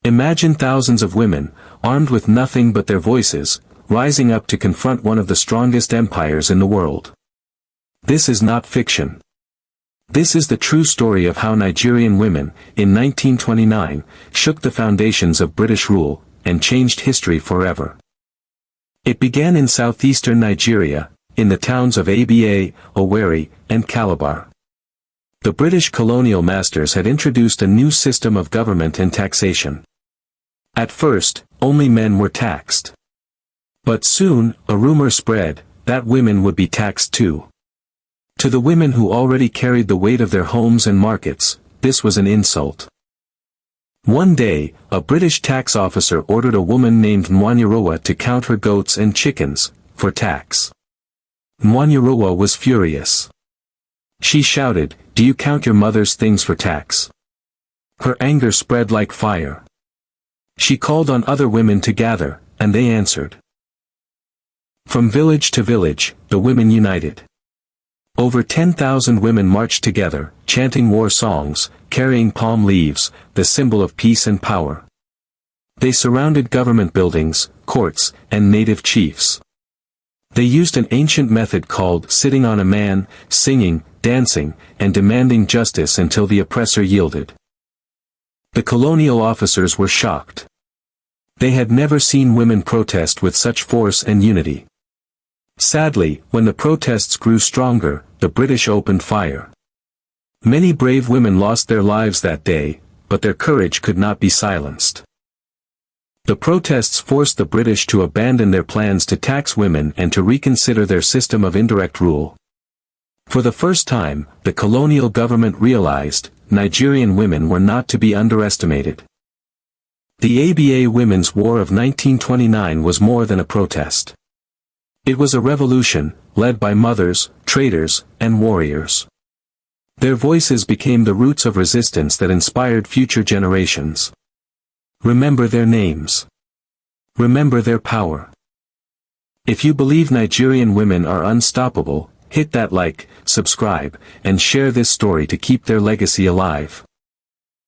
Imagine thousands of women, armed with nothing but their voices, rising up to confront one of the strongest empires in the world. This is not fiction. This is the true story of how Nigerian women, in 1929, shook the foundations of British rule, and changed history forever. It began in southeastern Nigeria, in the towns of Aba, Owerri, and Calabar. The British colonial masters had introduced a new system of government and taxation. At first, only men were taxed. But soon, a rumor spread, that women would be taxed too. To the women who already carried the weight of their homes and markets, this was an insult. One day, a British tax officer ordered a woman named Nwanyirowa to count her goats and chickens, for tax. Nwanyirowa was furious. She shouted, "Do you count your mother's things for tax?" Her anger spread like fire. She called on other women to gather, and they answered. From village to village, the women united. Over 10,000 women marched together, chanting war songs, carrying palm leaves, the symbol of peace and power. They surrounded government buildings, courts, and native chiefs. They used an ancient method called sitting on a man, singing, dancing, and demanding justice until the oppressor yielded. The colonial officers were shocked. They had never seen women protest with such force and unity. Sadly, when the protests grew stronger, the British opened fire. Many brave women lost their lives that day, but their courage could not be silenced. The protests forced the British to abandon their plans to tax women and to reconsider their system of indirect rule. For the first time, the colonial government realized, Nigerian women were not to be underestimated. The Aba Women's War of 1929 was more than a protest. It was a revolution, led by mothers, traders, and warriors. Their voices became the roots of resistance that inspired future generations. Remember their names. Remember their power. If you believe Nigerian women are unstoppable, hit that like, subscribe, and share this story to keep their legacy alive.